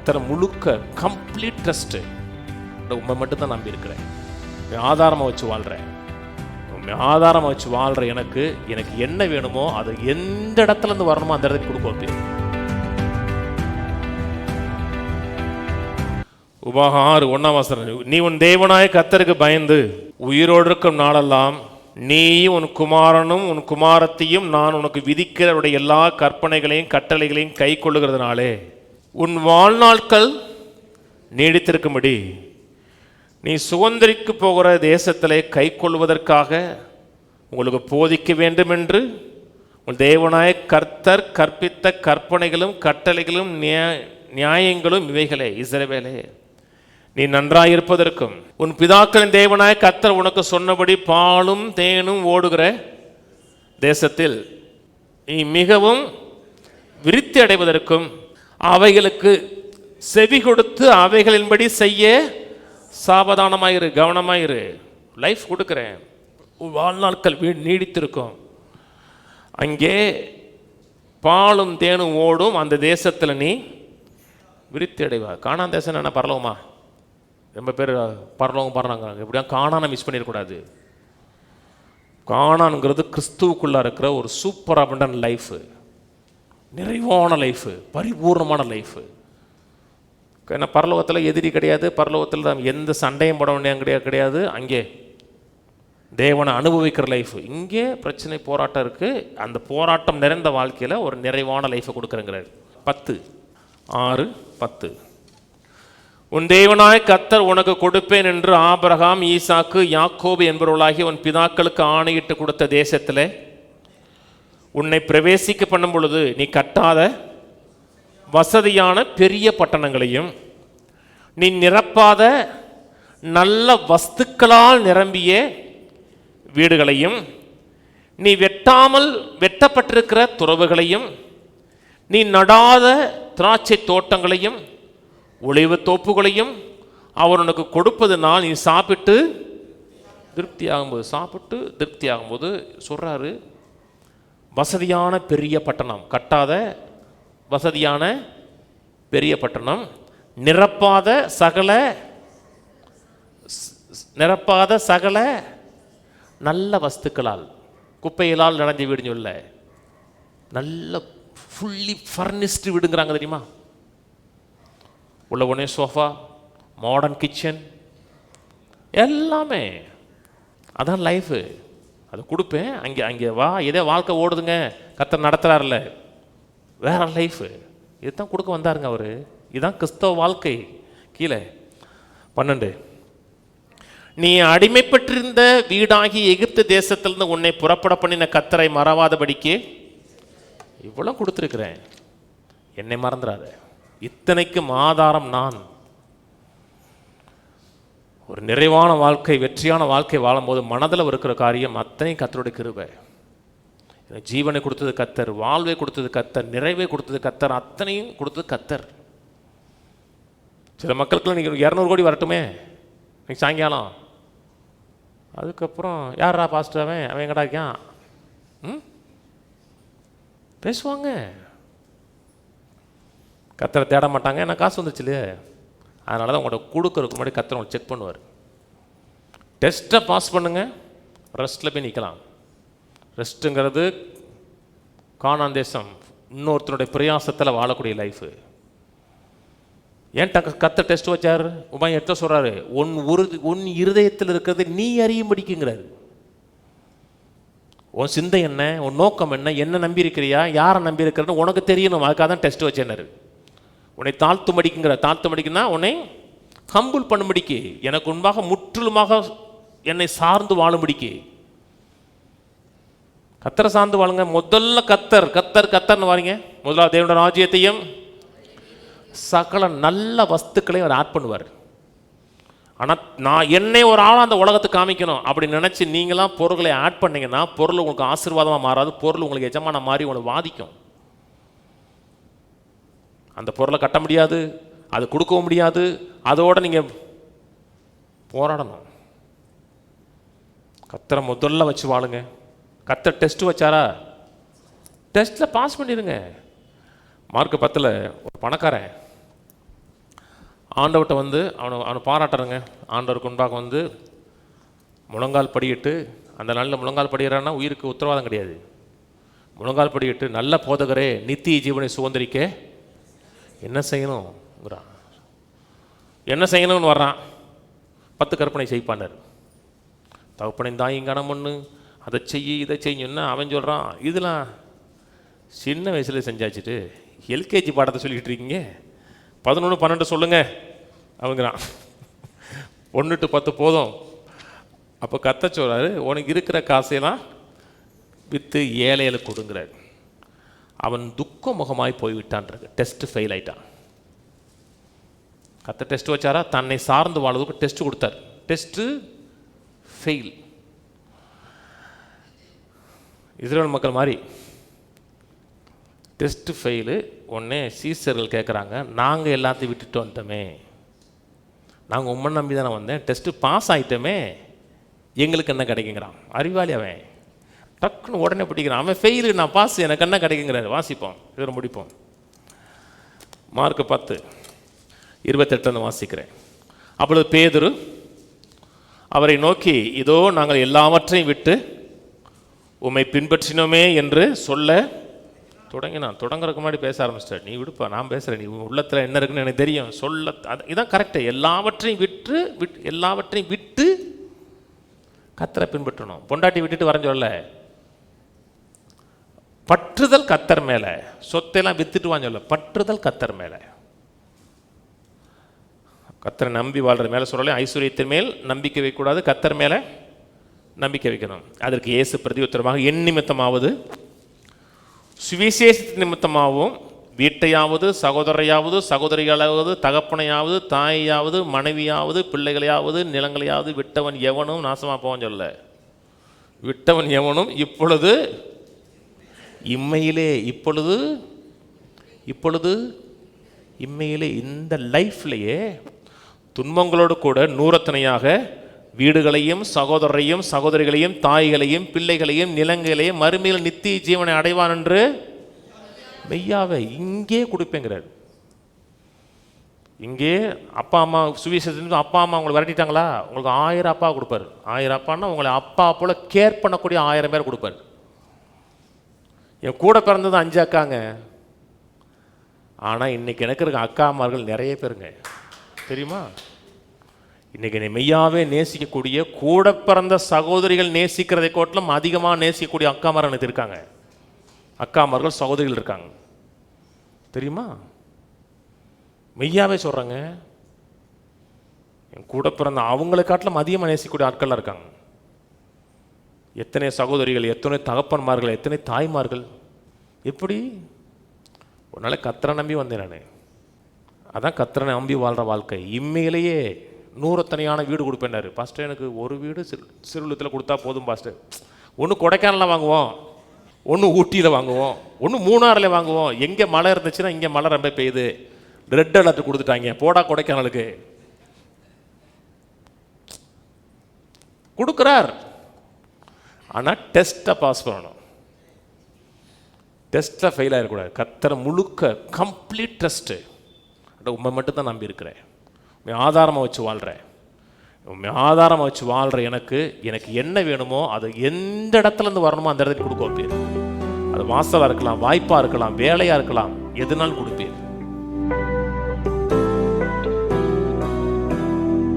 இத்தனை முழுக்க complete trust உண்மை மட்டும்தான் நம்பி இருக்கிறேன். ஆதாரமாக வச்சு வாழ்கிறேன். ஆதாரமாக வச்சு வாழ்கிற எனக்கு என்ன வேணுமோ அது எந்த இடத்துல இருந்து வரணுமோ அந்த இடத்துக்கு கொடுக்க. உபாகம் 6:1 நீ உன் தேவனாய கர்த்தருக்கு பயந்து உயிரோடு இருக்கும் நாளெல்லாம் நீயும் உன் குமாரனும் உன் குமாரத்தையும் நான் உனக்கு விதிக்கிறவருடைய எல்லா கற்பனைகளையும் கட்டளைகளையும் கை கொள்ளுகிறதுனாலே உன் வாழ்நாட்கள் நீடித்திருக்கும்படி நீ சுதந்திரிக்கு போகிற தேசத்திலே கை கொள்வதற்காக உங்களுக்கு போதிக்க வேண்டும் என்று உன் தேவனாய கர்த்தர் கற்பித்த கற்பனைகளும் கட்டளைகளும் நியாயங்களும் இவைகளே. இஸ்ரவேலே, நீ நன்றாயிருப்பதற்கும் உன் பிதாக்களின் தேவனாய கர்த்தர் உனக்கு சொன்னபடி பாலும் தேனும் ஓடுகிற தேசத்தில் நீ மிகவும் விருத்தி அடைவதற்கும் அவைகளுக்கு செவி கொடுத்து அவைகளின்படி செய்ய சாவதானமாயிரு, கவனமாயிரு. லைஃப் கொடுக்குறேன், வாழ்நாட்கள் நீடித்திருக்கும். அங்கே பாலும் தேனும் ஓடும் அந்த தேசத்தில் நீ விருத்தி அடைவா. காணான் தேசம் என்ன பரலோகமா? ரொம்ப பேர் பரலோகம் பாருங்க. எப்படியா காணானை மிஸ் பண்ணிடக்கூடாது. காணான்ங்கிறது கிறிஸ்துவுக்குள்ளே இருக்கிற ஒரு சூப்பர் அபண்டன்ட் லைஃபு, நிறைவான லைஃபு, பரிபூர்ணமான லைஃபு. ஏன்னா பரலோகத்தில் எதிரி கிடையாது, பரலோகத்தில் எந்த சண்டையும் போட வேண்டிய கிடையாது. அங்கே தேவனை அனுபவிக்கிற லைஃப். இங்கே பிரச்சனை போராட்டம் இருக்குது. அந்த போராட்டம் நிறைந்த வாழ்க்கையில் ஒரு நிறைவான லைஃப்பை கொடுக்குறேங்கிறார். 10:6-10 உன் தேவனாய கர்த்தர் உனக்கு கொடுப்பேன் என்று ஆபிரகாம், ஈசாக்கு, யாக்கோபு என்பவர்களாகிய உன் பிதாக்களுக்கு ஆணையிட்டு கொடுத்த தேசத்தில் உன்னை பிரவேசிக்க பண்ணும் பொழுது நீ கட்டாத வசதியான பெரிய பட்டணங்களையும் நீ நிரப்பாத நல்ல வஸ்துக்களால் நிரம்பிய வீடுகளையும் நீ வெட்டப்பட்டிருக்கிற துறவுகளையும் நீ நடாத திராட்சை தோட்டங்களையும் ஒளிவு தோப்புகளையும் அவர் உனக்கு கொடுப்பதுனால் நீ சாப்பிட்டு திருப்தி ஆகும்போது சொல்றாரு, வசதியான பெரிய பட்டணம், கட்டாத வசதியான பெரிய பட்டணம், நிரப்பாத சகல நல்ல வஸ்துக்களால், குப்பைகளால் நடந்த வீடுன்னு சொல்ல, நல்ல ஃபுல்லி ஃபர்னிஷ்டு வீடுங்கிறாங்க தெரியுமா? உள்ள உடனே சோஃபா, மாடர்ன் கிச்சன், எல்லாமே. அதான் லைஃபு. அதை கொடுப்பேன். அங்கே வா, இதே வாழ்க்கை ஓடுதுங்க, கர்த்தர் நடத்துகிறார்ல, வேற லைஃபு. இதுதான் கொடுக்க வந்தாருங்க அவர். இதுதான் கிறிஸ்தவ வாழ்க்கை. கீழே 12 நீ அடிமைப்பட்டிருந்த வீடாகி எகிப்து தேசத்திலிருந்து உன்னை புறப்பட பண்ணின கர்த்தரை மறவாதபடிக்கு இவ்வளோ கொடுத்துருக்கிறேன், என்னை மறந்துடாத. இத்தனைக்கும் ஆதாரம் நான். ஒரு நிறைவான வாழ்க்கை, வெற்றியான வாழ்க்கை வாழும்போது மனதில் இருக்கிற காரியம் அத்தனையும் கர்த்தருடைய கிருபை. ஜீவனை கொடுத்தது கர்த்தர், வாழ்வை கொடுத்தது கர்த்தர், நிறைவை கொடுத்தது கர்த்தர், அத்தனையும் கொடுத்தது கர்த்தர். சில மக்களுக்குலாம் நீங்கள் 200 கோடி வரட்டுமே இன்னைக்கு சாயங்காலம், அதுக்கப்புறம் யாரா பாஸ்டர் அவன் எங்கடா இருக்கான் பேசுவாங்க. கர்த்தரை தேட மாட்டாங்க, ஏன்னா காசு வந்துச்சு இல்லையே. அதனால தான் உங்கள்கிட்ட கொடுக்கறதுக்கு முன்னாடி கர்த்தர் உங்களை செக் பண்ணுவார். டெஸ்ட்டை பாஸ் பண்ணுங்க, ரெஸ்ட்டில் போய் நிற்கலாம். ரெஸ்ட்டுங்கிறது கானான் தேசம், இன்னொருத்தனுடைய பிரயாசத்தில் வாழக்கூடிய லைஃபு. ஏன் கர்த்தர் டெஸ்ட் வச்சார்? உபாயம் எடுத்த சொல்கிறாரு, உன் இருதயத்தில் இருக்கிறது நீ அறியும்படிக்குங்கிறாரு. உன் சிந்தை என்ன, உன் நோக்கம் என்ன நம்பி இருக்கிறியா, யாரை நம்பி இருக்கிறன்னு உனக்கு தெரியணும். அதுக்காக தான் டெஸ்ட் வச்சேன்னாரு. உன்னை தாழ்த்தும்படிக்குன்னா உன்னை ஹம்பிள் பண்ணும்படிக்கு, எனக்கு முன்பாக முற்றிலுமாக என்னை சார்ந்து வாழும்படிக்கு. கர்த்தரை சார்ந்து வாழுங்க. முதல்ல கர்த்தர்னு வாரீங்க. முதலாவது தேவனுடைய ராஜ்யத்தையும் சகல நல்ல வஸ்துக்களையும் அவர் ஆட் பண்ணுவார். ஆனால் நான் என்னை ஒரு ஆளாக அந்த உலகத்துக்கு காமிக்கணும் அப்படி நினச்சி நீங்களாம் பொருள்களை ஆட் பண்ணிங்கன்னா பொருள் உங்களுக்கு ஆசீர்வாதமாக மாறாது. பொருள் உங்களுக்கு எஜமான மாதிரி உங்களை வாதிக்கும். அந்த பொருளை கட்ட முடியாது, அது கொடுக்கவும் முடியாது. அதோடு நீங்கள் போராடணும். கர்த்தரை முதல்ல வச்சு வாழுங்க. கர்த்தர் டெஸ்ட் வச்சாரா, டெஸ்ட்டில் பாஸ் பண்ணிடுங்க. மார்க் 10 ஒரு பணக்காரன் ஆண்டவர்கிட்ட வந்து அவனை பாராட்டுறங்க. ஆண்டவருக்கு முன்பாக வந்து முழங்கால் படியிட்டு, அந்த நாளில் முழங்கால் படிக்கிறான்னா உயிருக்கு உத்தரவாதம் கிடையாது. முழங்கால் படியிட்டு, நல்ல போதகரே, நித்திய ஜீவனை சுதந்திரிக்க என்ன செய்யணுங்கிறான். என்ன செய்யணும்னு வர்றான். 10 கற்பனை செய்ப்பானார். தகப்பனை தாயும் கனம் ஒன்று, அதை செய்ய இதை செய்யணுன்னா அவன் சொல்கிறான், இதெல்லாம் சின்ன வயசில் செஞ்சாச்சுட்டு எல்கேஜி பாடத்தை சொல்லிக்கிட்டு இருக்கீங்க, 11 12 சொல்லுங்க அவங்கிறான். 1 to 10 போதும். அப்போ கத்த சொல்கிறாரு, உனக்கு இருக்கிற காசையெல்லாம் விற்று ஏழையில் கொடுங்கிறார். அவன் துக்க முகமாய் போய்விட்டான்றது. டெஸ்ட் ஃபெயில் ஆயிட்டான். கத்த டெஸ்ட் வச்சாரா? தன்னை சார்ந்து வாழ்வதற்கு டெஸ்ட் கொடுத்தார். Test fail. இஸ்ரேல் மக்கள் மாதிரி டெஸ்ட்டு ஃபெயிலு. உடனே சீசர்கள் கேட்குறாங்க, நாங்கள் எல்லாத்தையும் விட்டுட்டு வந்துட்டோமே, நாங்கள் உண்மை நம்பி தானே வந்தேன், டெஸ்ட்டு பாஸ் ஆகிட்டோமே, எங்களுக்கு என்ன கிடைக்குங்கிறான். அறிவாளி அவன். டக்குன்னு உடனே பிடிக்கிறான். அவன் ஃபெயிலு, நான் பாஸ், எனக்கு என்ன கிடைக்குங்கிறாரு. வாசிப்போம், இதில் முடிப்போம். மார்க் 10:28 வாசிக்கிறேன். அப்பொழுது பேதுரு அவரை நோக்கி, இதோ நாங்கள் எல்லாவற்றையும் விட்டு உம்மை பின்பற்றினோமே என்று சொல்ல தொடங்கினான். தொடங்குறதுக்கு முன்னாடி பேச ஆரம்பிச்சிட்டார். நீ விடுப்பா, நான் பேசுகிறேன், நீ உள்ளத்தில் என்ன இருக்குன்னு எனக்கு தெரியும், சொல்ல. இதான் கரெக்டு. எல்லாவற்றையும் விட்டு கர்த்தரை பின்பற்றணும். பொண்டாட்டி விட்டுட்டு வரேன்னு சொல்ல, பற்றுதல் கர்த்தர் மேலே. சொத்தையெல்லாம் வித்துட்டு வாங்க சொல்ல, பற்றுதல் கர்த்தர் மேலே. கர்த்தரை நம்பி வாழ்கிற மேலே சொல்லலை. ஐஸ்வர்யத்தின் மேல் நம்பிக்கை வைக்கக்கூடாது, கர்த்தர் மேலே நம்பிக்கை வைக்கணும். அதற்கு இயேசு பிரதி உத்தரமாக, என் நிமித்தமாவது சுவிசேஷத்தின் நிமித்தமாகவும் வீட்டையாவது சகோதரையாவது சகோதரிகளாவது தகப்பனையாவது தாயையாவது மனைவியாவது பிள்ளைகளையாவது நிலங்களையாவது விட்டவன் எவனும் நாசமாக போவான்னு சொல்ல. விட்டவன் எவனும் இப்பொழுது இம்மையிலே, இப்பொழுது இம்மையிலே, இந்த லைஃப்லையே துன்பங்களோடு கூட நூறத்தனையாக வீடுகளையும் சகோதரரையும் சகோதரிகளையும் தாய்களையும் பிள்ளைகளையும் நிலங்களையும் மறுமையில் நித்திய ஜீவனை அடைவான் என்று மெய்யாவை இங்கே கொடுப்பேங்கிறார். இங்கே அப்பா அம்மா சுவிசேஷத்துக்கு அப்பா அம்மா உங்களை விரட்டிட்டாங்களா, உங்களுக்கு 1000 அப்பா கொடுப்பார். 1000 அப்பான்னா உங்களை அப்பா போல கேர் பண்ணக்கூடிய 1000 பேர் கொடுப்பார். என் கூட பிறந்தது 5 அக்காங்க. ஆனால் இன்னைக்கு எனக்கு இருக்க அக்கா அம்மார்கள் நிறைய பேருங்க, தெரியுமா? இன்றைக்கி என்னை மெய்யாவே நேசிக்கக்கூடிய, கூட பிறந்த சகோதரிகள் நேசிக்கிறதை கோட்டிலும் அதிகமாக நேசிக்கக்கூடிய அக்காமார்கள் எனக்கு இருக்காங்க. அக்காமார்கள் சகோதரிகள் இருக்காங்க, தெரியுமா? மெய்யாவே சொல்கிறாங்க. என் கூட பிறந்த அவங்களை காட்டிலும் அதிகமாக நேசிக்கக்கூடிய ஆட்கள்லாம் இருக்காங்க. எத்தனை சகோதரிகள், எத்தனை தகப்பன்மார்கள், எத்தனை தாய்மார்கள். எப்படி? ஒரு நாள் கர்த்தரை நம்பி வந்தேன் நான். அதான் கர்த்தரை நம்பி வாழ்கிற வாழ்க்கை. இம்மையிலேயே நூறத்தனையான வீடு கொடுப்பேன்னாரு. பாஸ்டர் எனக்கு ஒரு வீடு சிறுவலத்தில் கொடுத்தா போதும் பாஸ்டர். ஒன்று கொடைக்கானலில் வாங்குவோம், ஒன்று ஊட்டியில் வாங்குவோம், ஒன்று மூணாறில் வாங்குவோம். எங்கே மழை இருந்துச்சுன்னா இங்கே மழை ரொம்ப பெய்யுது, ரெட் அலர்ட் கொடுத்துட்டாங்க, போடா கொடைக்கானலுக்கு. கொடுக்குறார். ஆனால் டெஸ்ட்டை பாஸ் பண்ணணும். டெஸ்ட்டில் ஃபெயில் ஆகிடக்கூடாது. கர்த்தரை முழுக்க கம்ப்ளீட் டெஸ்ட்டு. உண்மை மட்டும்தான் நம்பி இருக்கிறேன், உண்மை ஆதாரமாக வச்சு வாழ்கிறேன். உண்மை ஆதாரமாக வச்சு வாழ்கிற எனக்கு என்ன வேணுமோ அது எந்த இடத்துலேருந்து வரணுமோ அந்த இடத்துக்கு கொடுக்க வைப்பேன். அது வாசலாக இருக்கலாம், வாய்ப்பாக இருக்கலாம், வேலையாக இருக்கலாம், எதுனாலும் கொடுப்பேன்.